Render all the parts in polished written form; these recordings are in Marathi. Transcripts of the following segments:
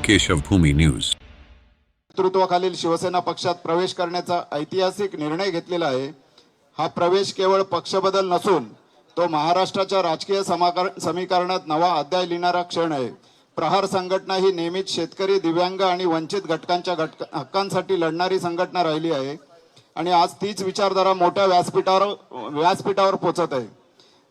केशवभूमी न्यूज. नेतृत्वाखालील शिवसेना पक्षात प्रवेश करण्याचा ऐतिहासिक निर्णय घेतलेला आहे. हा प्रवेश केवळ पक्षबदल नसून तो महाराष्ट्राच्या राजकीय समीकरणात नवा अध्याय लिहिणारा क्षण आहे. प्रहार संघटना ही नेहमीच शेतकरी, दिव्यांग आणि वंचित घटकांच्या हक्कांसाठी लढणारी संघटना राहिली आहे आणि आज तीच विचारधारा मोठ्या व्यासपीठावर पोहोचत आहे.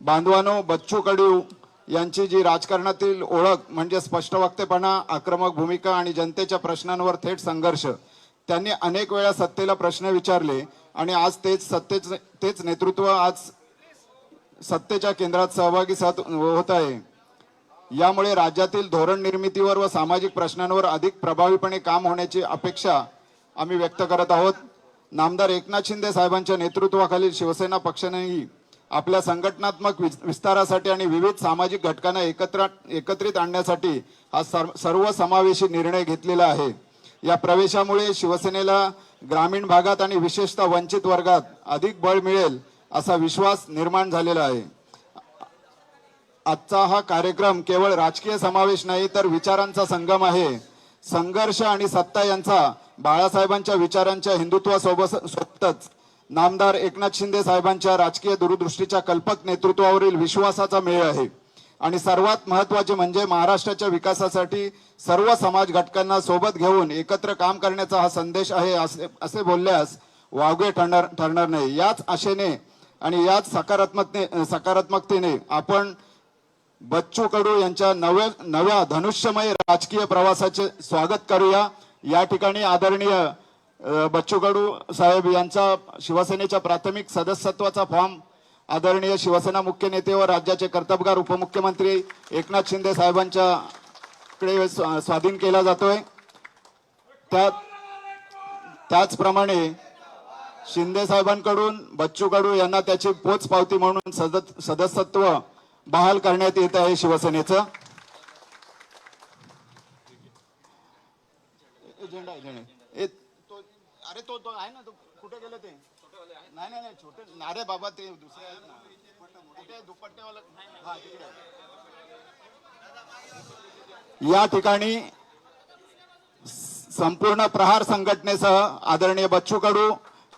बांधवांनो, बच्चू कडू यांची जी राजकारणातील ओळख म्हणजे स्पष्ट वक्तेपणा, आक्रमक भूमिका आणि जनतेच्या प्रश्नांवर थेट संघर्ष. त्यांनी अनेक वेळा सत्तेला प्रश्न विचारले आणि आज तेच नेतृत्व आज सत्तेच्या केंद्रात सहभागी होत आहे. यामुळे राज्यातील धोरण निर्मितीवर व सामाजिक प्रश्नांवर अधिक प्रभावीपणे काम होण्याची अपेक्षा आम्ही व्यक्त करत आहोत. नामदार एकनाथ शिंदे साहेबांच्या नेतृत्वाखालील शिवसेना पक्षानेही आपल्या संघटनात्मक विस्तारासाठी आणि विविध सामाजिक घटकांना एकत्रित आणण्यासाठी हा सर्वसमावेशी निर्णय घेतलेला आहे. या प्रवेशामुळे शिवसेनेला ग्रामीण भागात आणि विशेषतः वंचित वर्गात अधिक बळ मिळेल असा विश्वास निर्माण झालेला आहे. आजचा हा कार्यक्रम केवळ राजकीय समावेश नाही तर विचारांचा संगम आहे. संघर्ष आणि सत्ता यांचा बाळासाहेबांच्या विचारांच्या हिंदुत्वासोबतच नामदार एकनाथ शिंदे साहेबांच्या राजकीय दूरदृष्टीच्या कल्पक नेतृत्वावरील विश्वासाचा मेळ आहे. आणि सर्वात महत्त्वाचे म्हणजे महाराष्ट्राच्या विकासासाठी सर्व समाज घटकांना सोबत घेऊन एकत्र काम करण्याचा हा संदेश आहे असे बोलल्यास वावगे ठरणार नाही. याच आशेने आणि याच सकारात्मकतेने आपण बच्चू कडू यांच्या नव्या धनुष्यमय राजकीय प्रवासाचे स्वागत करूया. या ठिकाणी आदरणीय बच्चू कडू साहेब यांचा शिवसेनेच्या प्राथमिक सदस्यत्वाचा फॉर्म आदरणीय शिवसेना मुख्य नेते व राज्याचे कर्तबगार उपमुख्यमंत्री एकनाथ शिंदे साहेबांच्याकडे स्वाधीन केला जातोय. त्याचप्रमाणे शिंदे साहेबांकडून बच्चू कडू यांना त्याची पोचपावती म्हणून सदस्यत्व बहाल करण्यात येत आहे शिवसेनेचं. अरे तो आहे ना, तो कुठे गेले ते? नाही छोटे, अरे बाबा ते दुसरे आहेत ना, कुठे दुपट्टेवाला. हा, तिकडे. या ठिकाणी संपूर्ण प्रहार संघटनेसह आदरणीय बच्चू कडू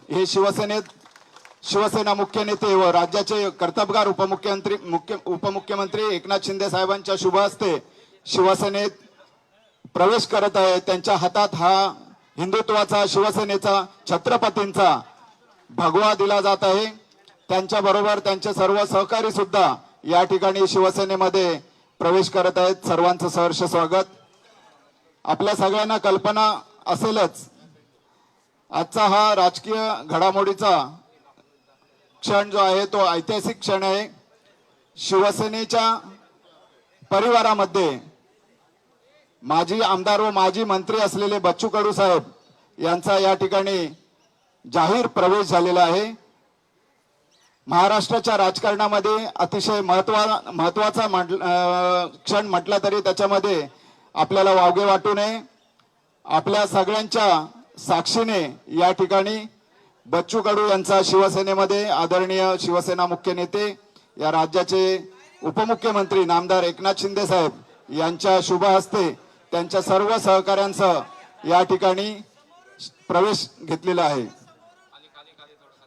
हे शिवसेना मुख्य नेते व राज्याचे कर्तबगार उपमुख्यमंत्री एकनाथ शिंदे साहेबांच्या शुभ हस्ते शिवसेनेत प्रवेश करत आहे. त्यांच्या हातात हा हिंदुत्वाचा, शिवसेनेचा, छत्रपतींचा भगवा दिला जात आहे. त्यांच्या बरोबर त्यांचे सर्व सहकारी सुद्धा या ठिकाणी शिवसेनेमध्ये प्रवेश करत आहेत. सर्वांचं सहर्ष स्वागत. आपल्या सगळ्यांना कल्पना असेलच, आजचा हा राजकीय घडामोडीचा क्षण जो आहे तो ऐतिहासिक क्षण आहे. शिवसेनेच्या परिवारामध्ये माजी आमदार व माजी मंत्री असलेले बच्चू कडू साहेब यांचा या ठिकाणी जाहीर प्रवेश झालेला आहे. महाराष्ट्राच्या राजकारणामध्ये अतिशय महत्वाचा क्षण म्हटला तरी त्याच्यामध्ये आपल्याला वावगे वाटू नये. आपल्या सगळ्यांच्या साक्षीने या ठिकाणी बच्चू कडू यांचा शिवसेनेमध्ये आदरणीय शिवसेना मुख्य नेते या राज्याचे उपमुख्यमंत्री नामदार एकनाथ शिंदे साहेब यांच्या शुभ हस्ते त्यांच्या सर्व सहकाऱ्यांसह या ठिकाणी प्रवेश घेतलेला आहे.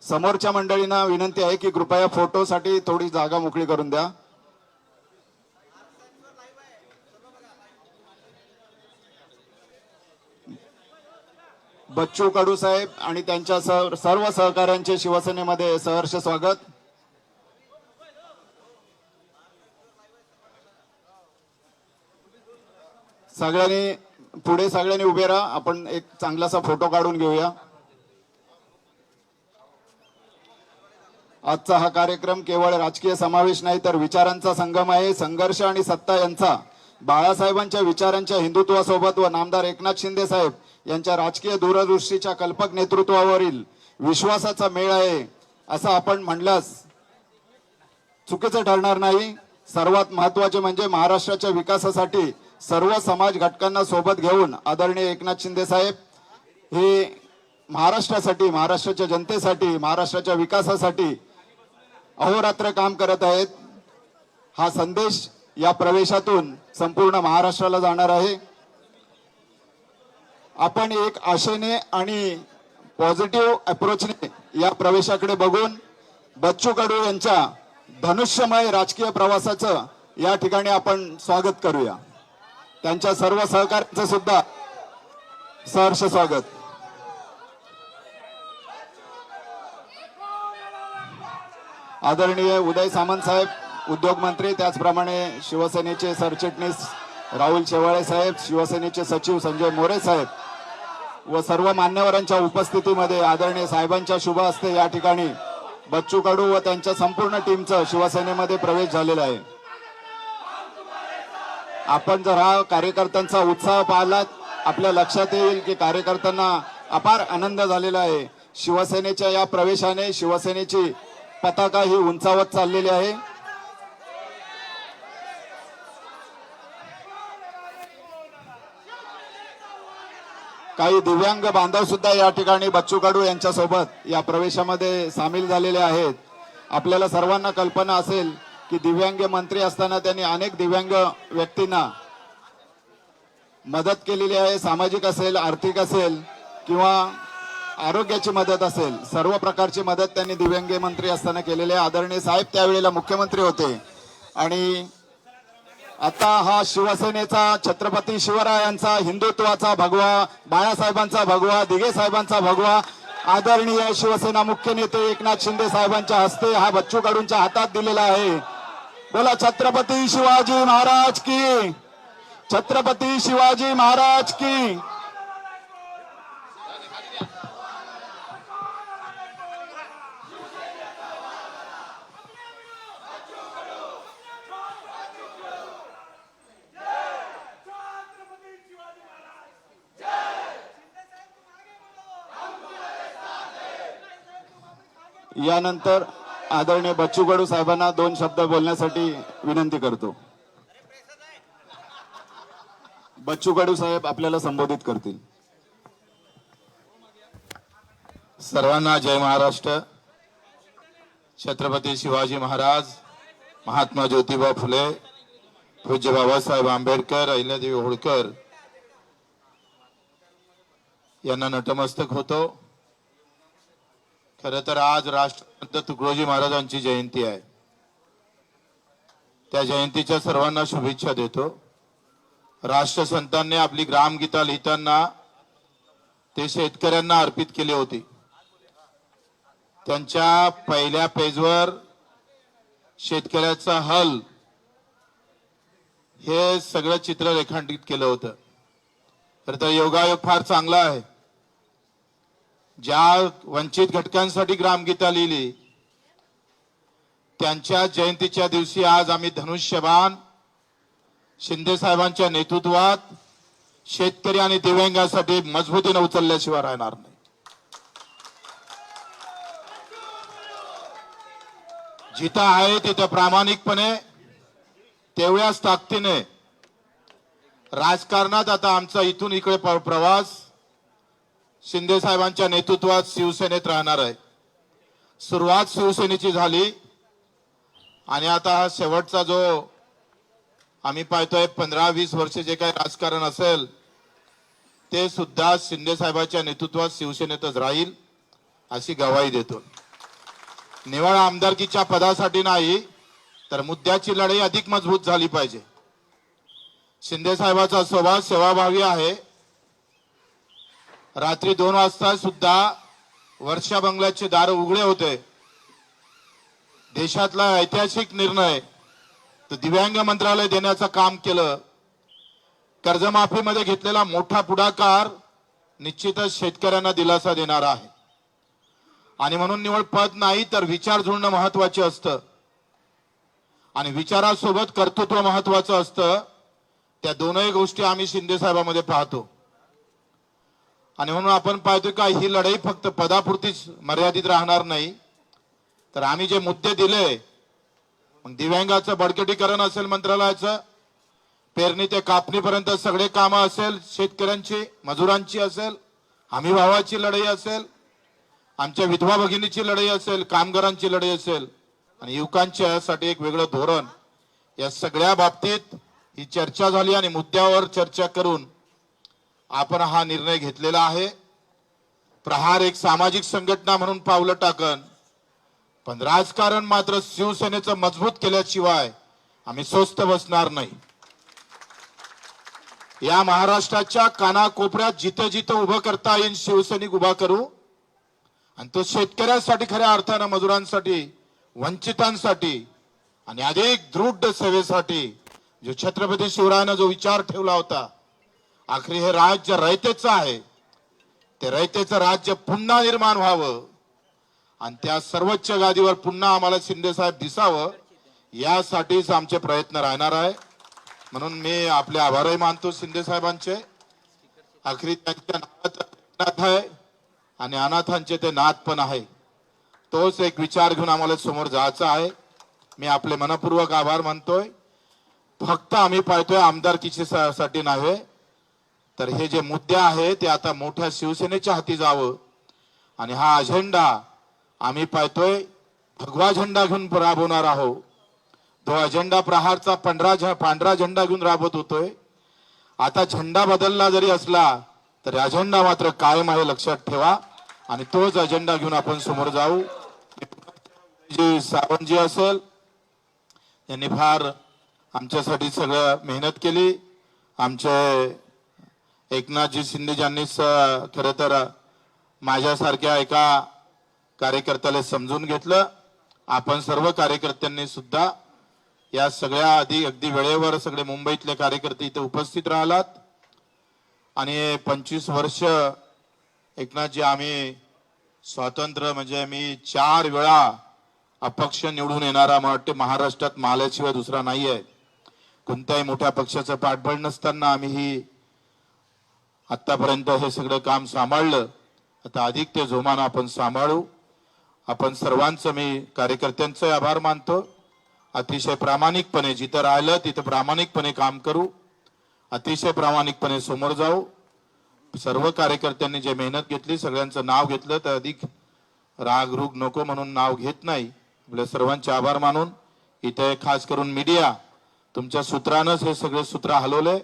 समोरच्या मंडळींना विनंती आहे की कृपया फोटोसाठी थोडी जागा मोकळी करून द्या. बच्चू कडू साहेब आणि त्यांच्या सर्व सहकाऱ्यांचे शिवसेनेमध्ये सहर्ष स्वागत. सगळ्यांनी उभे राहा. आपण एक चांगलासा फोटो काढून घेऊया. आजचा हा कार्यक्रम केवळ राजकीय समावेश नाही तर विचारांचा संगम आहे. संघर्ष आणि सत्ता यांचा बाळासाहेबांच्या विचारांच्या हिंदुत्वासोबत व नामदार एकनाथ शिंदे साहेब यांच्या राजकीय दूरदृष्टीच्या कल्पक नेतृत्वावरील विश्वासाचा मेळ आहे असं आपण म्हणल्यास चुकीचं ठरणार नाही. सर्वात महत्वाचे म्हणजे महाराष्ट्राच्या विकासासाठी सर्व समाज घटकांना सोबत घेऊन आदरणीय एकनाथ शिंदे साहेब हे महाराष्ट्रासाठी, महाराष्ट्राच्या जनतेसाठी, महाराष्ट्राच्या विकासासाठी अहोरात्र काम करत आहेत. हा संदेश या प्रवेशातून संपूर्ण महाराष्ट्राला जाणार आहे. आपण एक आशेने आणि पॉझिटिव्ह अप्रोचने या प्रवेशाकडे बघून बच्चू कडू यांच्या धनुष्यमय राजकीय प्रवासाचं या ठिकाणी आपण स्वागत करूया. त्यांच्या सर्व सहकार्याचं सुद्धा सहर्ष स्वागत. आदरणीय उदय सामंत साहेब उद्योग मंत्री, त्याचप्रमाणे शिवसेनेचे सरचिटणीस राहुल शेवाळे साहेब, शिवसेनेचे सचिव संजय मोरे साहेब व सर्व मान्यवरांच्या उपस्थितीमध्ये आदरणीय साहेबांच्या शुभ हस्ते या ठिकाणी बच्चू कडू व त्यांच्या संपूर्ण टीमचं शिवसेनेमध्ये प्रवेश झालेला आहे. आपण जर हा कार्यकर्त्यांचा उत्साह पाहिलात, आपल्या लक्षात येईल की कार्यकर्त्यांना अपार आनंद झालेला आहे. शिवसेनेच्या या प्रवेशाने शिवसेनेची पताका ही उंचावत चाललेली आहे. काही दिव्यांग बांधव सुद्धा या ठिकाणी बच्चू कडू यांच्या सोबत या प्रवेशामध्ये सामील झालेले आहेत. आपल्याला सर्वांना कल्पना असेल की दिव्यांग मंत्री असताना त्यांनी अनेक दिव्यांग व्यक्तींना मदत केलेली आहे. सामाजिक असेल, आर्थिक असेल किंवा आरोग्याची मदत असेल, सर्व प्रकारची मदत त्यांनी दिव्यांग मंत्री असताना केलेली आहे. आदरणीय साहेब त्यावेळेला मुख्यमंत्री होते आणि आता हा शिवसेनेचा छत्रपती शिवरायांचा हिंदुत्वाचा भगवा, बाळासाहेबांचा भगवा, दिघे साहेबांचा भगवा, आदरणीय शिवसेना मुख्य नेते एकनाथ शिंदे साहेबांच्या हस्ते हा बच्चू कडूंच्या हातात दिलेला आहे. बोला छत्रपती शिवाजी महाराज की, छत्रपती शिवाजी महाराज की. यानंतर आदरणीय बच्चू कडू साहेबांना 2 शब्द बोलण्यासाठी विनंती करतो. बच्चू कडू साहेब आपल्याला संबोधित करतील. सर्वांना जय महाराष्ट्र. छत्रपती शिवाजी महाराज, महात्मा ज्योतिबा फुले, पूज्य बाबासाहेब आंबेडकर, अहिल्यादेवी होळकर यांना नतमस्तक होतो. खरं तर आज राष्ट्रसंत तुकडोजी महाराजांची जयंती आहे. त्या जयंतीच्या सर्वांना शुभेच्छा देतो. राष्ट्रसंतांनी आपली ग्रामगीता लिहिताना ते शेतकऱ्यांना अर्पित केली होती. त्यांच्या पहिल्या पेजवर शेतकऱ्याचा हल हे सगळं चित्र रेखांकित केलं होतं. तर योगायोग फार चांगला आहे. ज्या वंचित घटकांसाठी ग्रामगीता लिहिली त्यांच्या जयंतीच्या दिवशी आज आम्ही धनुष्यबाण शिंदे साहेबांच्या नेतृत्वात शेतकरी आणि दिव्यांगांसाठी मजबूतीने उचलल्याशिवाय राहणार नाही. जिथं आहे तिथं प्रामाणिकपणे तेवढ्याच ताकदीने राजकारणात आता आमचा इथून इकडे प्रवास शिंदे साहेबांच्या नेतृत्वात शिवसेनेत राहणार आहे. सुरुवात शिवसेनेची झाली आणि आता हा शेवटचा जो आम्ही पाहतोय 15-20 वर्ष जे काही राजकारण असेल ते सुद्धा शिंदे साहेबांच्या नेतृत्वात शिवसेनेतच राहील अशी ग्वाही देतो. निवड आमदारकीच्या पदासाठी नाही तर मुद्द्याची लढाई अधिक मजबूत झाली पाहिजे. शिंदे साहेबांचा स्वभाव सेवाभावी आहे. रात्री 2 वाजता सुद्धा वर्षा बंगल्याचे दार उघडे होते. देशातला ऐतिहासिक निर्णय तर दिव्यांग मंत्रालय देण्याचं काम केलं. कर्जमाफीमध्ये घेतलेला मोठा पुढाकार निश्चितच शेतकऱ्यांना दिलासा देणारा आहे. आणि म्हणून निवड पद नाही तर विचार जुळणं महत्वाचे असतं आणि विचारासोबत कर्तृत्व महत्वाचं असतं. त्या दोनही गोष्टी आम्ही शिंदे साहेबांमध्ये पाहतो. आणि म्हणून आपण पाहतो का ही लढाई फक्त पदापुरतीच मर्यादित राहणार नाही तर आम्ही जे मुद्दे दिले, मग दिव्यांगाचं बळकटीकरण असेल, मंत्रालयाचं पेरणी ते कापणीपर्यंत सगळे कामं असेल, शेतकऱ्यांची मजुरांची असेल, हमी भावाची लढाई असेल, आमच्या विधवा भगिनीची लढाई असेल, कामगारांची लढाई असेल आणि युवकांच्यासाठी एक वेगळं धोरण, या सगळ्या बाबतीत ही चर्चा झाली आणि मुद्द्यावर चर्चा करून आपण हा निर्णय घेतलेला आहे. प्रहार एक सामाजिक संघटना म्हणून पावलं टाकन, पण राजकारण मात्र शिवसेनेचं मजबूत केल्याशिवाय आम्ही स्वस्थ बसणार नाही. या महाराष्ट्राच्या कानाकोपऱ्यात जिथे जिथे उभं करता येईल शिवसैनिक उभा करू, आणि तो शेतकऱ्यांसाठी, खऱ्या अर्थानं मजुरांसाठी, वंचितांसाठी आणि अधिक दृढ सेवेसाठी जो छत्रपती शिवरायानं जो विचार ठेवला होता, आखरी हे राज्य रयतेचं आहे, ते रयतेचं राज्य पुन्हा निर्माण व्हावं आणि त्या सर्वोच्च गादीवर पुन्हा आम्हाला शिंदे साहेब दिसावं, यासाठीच आमचे प्रयत्न राहणार आहे. म्हणून मी आपले आभारही मानतो शिंदे साहेबांचे. आखरी त्यांच्या नावात नाथ आहे आणि अनाथांचे ते नाथ पण आहे. तोच एक विचार घेऊन आम्हाला समोर जायचं आहे. मी आपले मनपूर्वक आभार मानतोय. फक्त आम्ही पाहतोय आमदारकीची साठी नव्हे, तर हे जे मुद्दे आहे ते आता मोठ्या शिवसेनेच्या हाती जावं आणि हा अजेंडा आम्ही पाहतोय भगवा झेंडा घेऊन राबवणार आहोत. तो अजेंडा प्रहारचा पांढरा झेंडा घेऊन राबवत होतोय. आता झेंडा बदलला जरी असला तरी अजेंडा मात्र कायम आहे, लक्षात ठेवा. आणि तोच अजेंडा घेऊन आपण समोर जाऊ. जी सावंतजी असेल, यांनी फार आमच्यासाठी सगळं मेहनत केली. आमचे एकनाथजी शिंदे यांनी खरं तर माझ्यासारख्या एका कार्यकर्त्याला समजून घेतलं. आपण सर्व कार्यकर्त्यांनी सुद्धा या सगळ्या अगदी वेळेवर सगळे मुंबईतले कार्यकर्ते इथे उपस्थित राहिलात. आणि 25 वर्ष एकनाथजी आम्ही स्वातंत्र्य म्हणजे मी 4 वेळा अपक्ष निवडून येणारा मला वाटते महाराष्ट्रात माल्याशिवाय दुसरा नाही आहे. कोणत्याही मोठ्या पक्षाचं पाठबळ नसताना आम्ही ही आतापर्यंत हे सगळं काम सांभाळलं. आता अधिक ते जोमानं आपण सांभाळू. आपण सर्वांचं मी कार्यकर्त्यांचे आभार मानतो. अतिशय प्रामाणिकपणे जिथं राहिलं तिथं प्रामाणिकपणे काम करू, अतिशय प्रामाणिकपणे समोर जाऊ. सर्व कार्यकर्त्यांनी जे मेहनत घेतली सगळ्यांचं नाव घेतलं तर अधिक राग रूग नको म्हणून नाव घेत नाही. आपल्या सर्वांचे आभार मानून इथे खास करून मीडिया, तुमच्या सूत्रानंच हे सगळे सूत्र हलवले.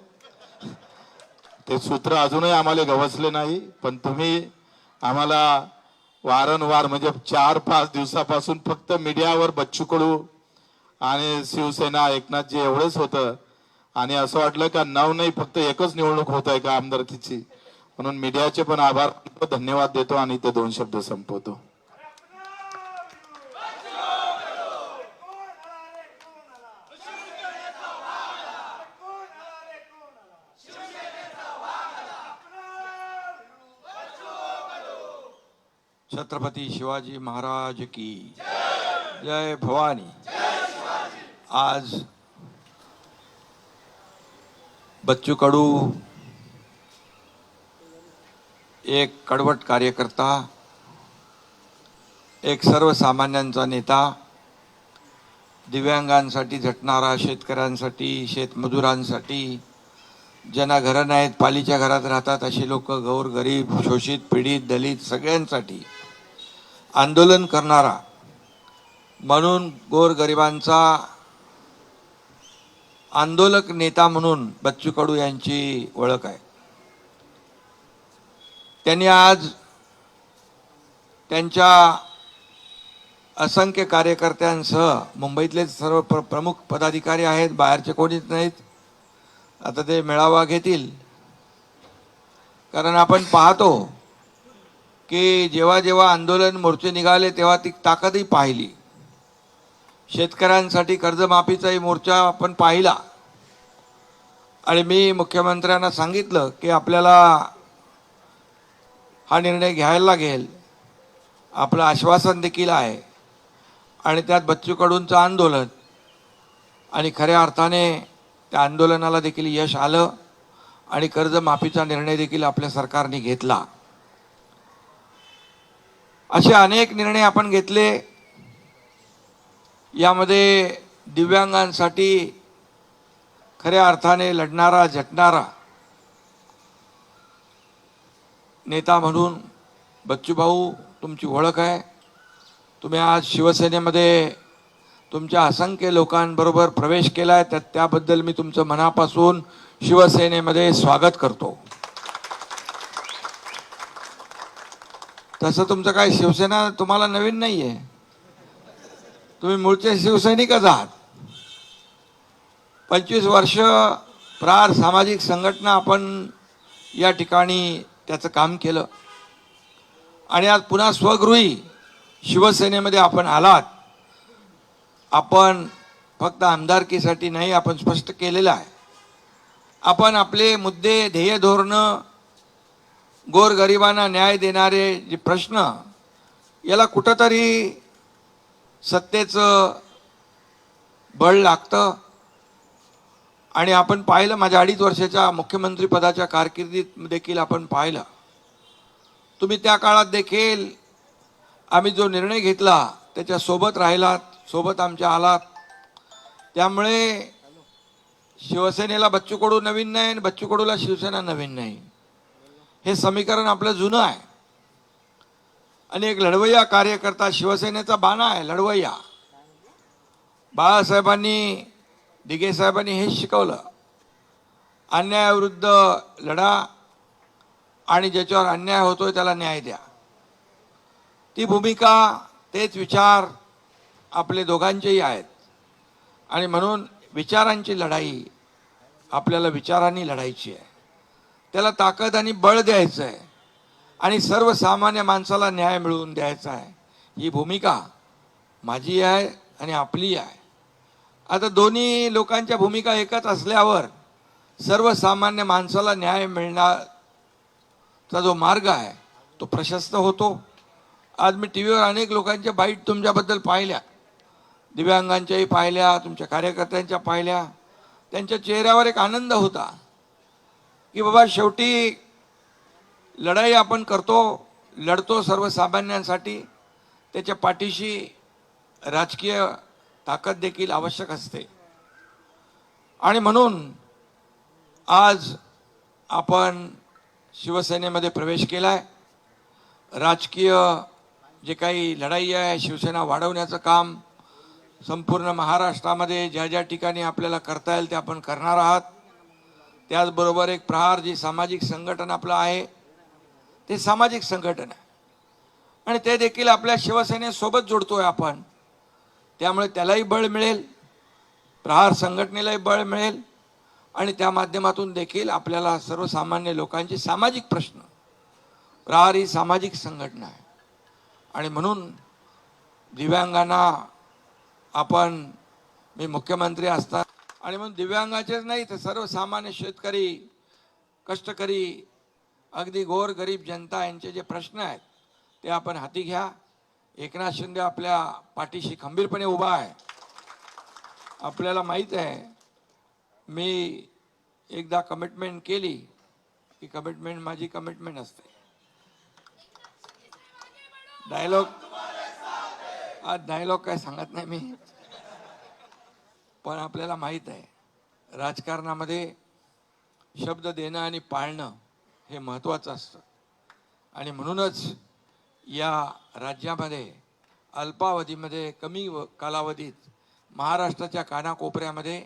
ते सूत्र अजूनही आम्हाला गवसले नाही, पण तुम्ही आम्हाला वारंवार म्हणजे 4-5 दिवसापासून फक्त मीडियावर बच्चू कडू आणि शिवसेना एकनाथजी एवढंच होतं. आणि असं वाटलं का नाही फक्त एकच निवडणूक होत आहे का आमदारकीची. म्हणून मीडियाचे पण आभार, धन्यवाद देतो आणि ते 2 शब्द संपवतो. छत्रपती शिवाजी महाराज की जय भवानी. आज बच्चू कडू एक कडवट कार्यकर्ता, एक सर्वसामान्यांचा नेता, दिव्यांगांसाठी झटणारा, शेतकऱ्यांसाठी, शेतमजुरांसाठी, ज्यांना घरं नाहीत, पालीच्या घरात राहतात असे लोक, गरीब, शोषित, पीडित, दलित सगळ्यांसाठी आंदोलन करणारा म्हणून गोरगरिबांचा आंदोलक नेता म्हणून बच्चू कडू यांची ओळख आहे. त्यांनी आज त्यांच्या असंख्य कार्यकर्त्यांसह, मुंबईतले सर्व प्रमुख पदाधिकारी आहेत, बाहेरचे कोणीच नाहीत, आता ते मेळावा घेतील. कारण आपण पाहतो की जेव्हा जेव्हा आंदोलन मोर्चे निघाले तेव्हा ती ताकदही पाहिली. शेतकऱ्यांसाठी कर्जमाफीचाही मोर्चा आपण पाहिला. आणि मी मुख्यमंत्र्यांना सांगितलं की आपल्याला हा निर्णय घ्यायला लागेल, आपलं आश्वासन देखील आहे. आणि त्यात बच्चू कडूंचं आंदोलन आणि खऱ्या अर्थाने त्या आंदोलनाला देखील यश आलं आणि कर्जमाफीचा निर्णय देखील आपल्या सरकारने घेतला. असे अनेक निर्णय आपण घेतले. यामध्ये दिव्यांगांसाठी खऱ्या अर्थाने लढणारा, झटणारा नेता म्हणून बच्चू भाऊ तुमची ओळख आहे. तुम्ही आज शिवसेनेमध्ये तुमच्या असंख्य लोकांबरोबर प्रवेश केलाय, त्याबद्दल मी तुमचं मनापासून शिवसेनेमध्ये स्वागत करतो. तसं तुमचं काय शिवसेना तुम्हाला नवीन नाहीये, तुम्ही मूळचे शिवसैनिकच आहात. 25 वर्ष प्रहार सामाजिक संघटना आपण या ठिकाणी त्याचं काम केलं आणि आज पुन्हा स्वगृही शिवसेनेमध्ये आपण आलात. आपण फक्त आमदारकीसाठी नाही, आपण स्पष्ट केलेलं आहे. आपण आपले मुद्दे, ध्येय, धोरणं, गोरगरिबांना न्याय देणारे जे प्रश्न, याला कुठंतरी सत्तेचं बळ लागतं. आणि आपण पाहिलं, माझ्या 2.5 वर्षाच्या मुख्यमंत्री पदाच्या कारकिर्दीत देखील आपण पाहिलं. तुम्ही त्या काळात देखील आम्ही जो निर्णय घेतला त्याच्या सोबत राहिलात, सोबत आमच्या आलात. त्यामुळे शिवसेनेला बच्चू कडू नवीन नाही आणि बच्चू कडूला शिवसेना नवीन नाही, हे समीकरण आपलं जुनं आहे. आणि एक लढवय्या कार्यकर्ता, शिवसेनेचा बाणा आहे लढवय्या. बाळासाहेबांनी, दिघे साहेबांनी हेच शिकवलं, अन्यायाविरुद्ध लढा आणि ज्याच्यावर अन्याय होतोय त्याला न्याय द्या. ती भूमिका, तेच विचार आपले दोघांचेही आहेत. आणि म्हणून विचारांची लढाई आपल्याला विचारांनी लढायची आहे, त्याला ताकद आणि बळ द्यायचं आहे आणि सर्वसामान्य माणसाला न्याय मिळवून द्यायचा आहे. ही भूमिका माझी आहे आणि आपली आहे. आता दोन्ही लोकांच्या भूमिका एकच असल्यावर सर्वसामान्य माणसाला न्याय मिळण्याचा जो मार्ग आहे तो प्रशस्त होतो. आज मी टी व्हीवर अनेक लोकांच्या बाईट तुमच्याबद्दल पाहिल्या, दिव्यांगांच्याही पाहिल्या, तुमच्या कार्यकर्त्यांच्या पाहिल्या. त्यांच्या चेहऱ्यावर एक आनंद होता की बाबा शेवटी लढाई आपण करतो, लढतो सर्वसामान्यांसाठी. त्याच्या पाठीशी राजकीय ताकद देखील आवश्यक असते. आणि म्हणून आज आपण शिवसेनेमध्ये प्रवेश केलाय. राजकीय जे काही लढाई आहे, शिवसेना वाढवण्याचं काम संपूर्ण महाराष्ट्रामध्ये ज्या ज्या ठिकाणी आपल्याला करता येईल ते आपण करणार आहात. त्याचबरोबर एक प्रहार जी सामाजिक संघटन आपलं आहे ते सामाजिक संघटन आहे आणि ते देखील आपल्या शिवसेनेसोबत जोडतोय आपण. त्यामुळे त्यालाही बळ मिळेल, प्रहार संघटनेलाही बळ मिळेल आणि त्या माध्यमातून देखील आपल्याला सर्वसामान्य लोकांचे सामाजिक प्रश्न, प्रहार ही सामाजिक संघटना आहे. आणि म्हणून दिव्यांगांना आपण, मी मुख्यमंत्री असता, आणि म्हणून दिव्यांगाचेच नाही तर सर्वसामान्य शेतकरी, कष्टकरी, अगदी गोर गरीब जनता यांचे जे प्रश्न आहेत ते आपण हाती घ्या. एकनाथ शिंदे आपल्या पाठीशी खंबीरपणे उभा आहे. आपल्याला माहीत आहे, मी एकदा कमिटमेंट केली की कमिटमेंट माझी कमिटमेंट असते. डायलॉग, आज डायलॉग काय सांगत नाही मी, पण आपल्याला माहीत आहे राजकारणामध्ये शब्द देणं आणि पाळणं हे महत्त्वाचं असतं. आणि म्हणूनच या राज्यामध्ये अल्पावधीमध्ये, कमी कालावधीत महाराष्ट्राच्या कानाकोपऱ्यामध्ये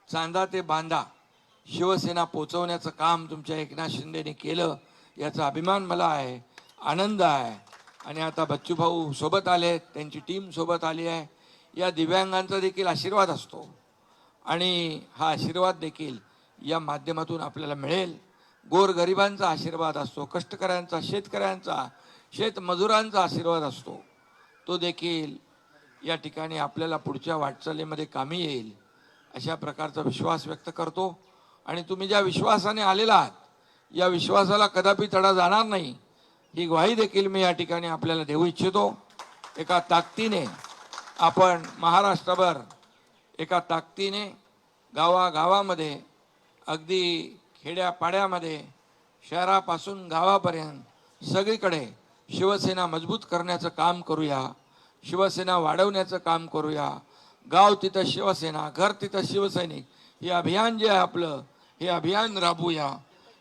चांदा ते बांधा शिवसेना पोचवण्याचं काम तुमच्या एकनाथ शिंदेने केलं, याचा अभिमान मला आहे, आनंद आहे. आणि आता बच्चूभाऊ सोबत आले, त्यांची टीम सोबत आली आहे. या दिव्यांगांचा देखील आशीर्वाद असतो आणि हा आशीर्वाद देखील या माध्यमातून आपल्याला मिळेल. गोरगरिबांचा आशीर्वाद असतो, कष्टकऱ्यांचा, शेतकऱ्यांचा, शेतमजुरांचा आशीर्वाद असतो. तो देखील या ठिकाणी आपल्याला पुढच्या वाटचालीमध्ये कामी येईल अशा प्रकारचा विश्वास व्यक्त करतो. आणि तुम्ही ज्या विश्वासाने आलेला आहात, या विश्वासाला कदापि तडा जाणार नाही, ही ग्वाही देखील मी या ठिकाणी आपल्याला देऊ इच्छितो. एका ताकदीने आपण महाराष्ट्रभर, एका ताकदीने गावागावामध्ये, अगदी खेड्यापाड्यामध्ये, शहरापासून गावापर्यंत सगळीकडे शिवसेना मजबूत करण्याचं काम करूया, शिवसेना वाढवण्याचं काम करूया. गाव तिथं शिवसेना, घर तिथं शिवसैनिक, हे अभियान जे आहे आपलं, हे अभियान राबवूया.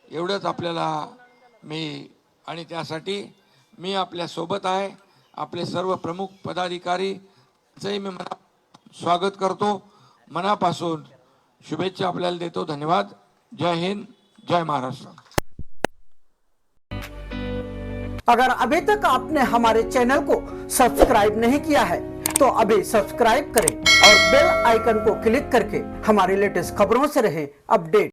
एवढंच आपल्याला मी, आणि त्यासाठी मी आपल्या सोबत आहे. आपले सर्व प्रमुख पदाधिकारीचंही मी स्वागत करतो, मनापासून शुभेच्छा आपल्याला देतो. धन्यवाद. जय हिंद, जय महाराष्ट्र. अगर अभी तक आपने हमारे चैनल को सब्सक्राइब नहीं किया है तो अभी सब्सक्राइब करें और बेल आइकन को क्लिक करके हमारी लेटेस्ट खबरों से रहें अपडेट।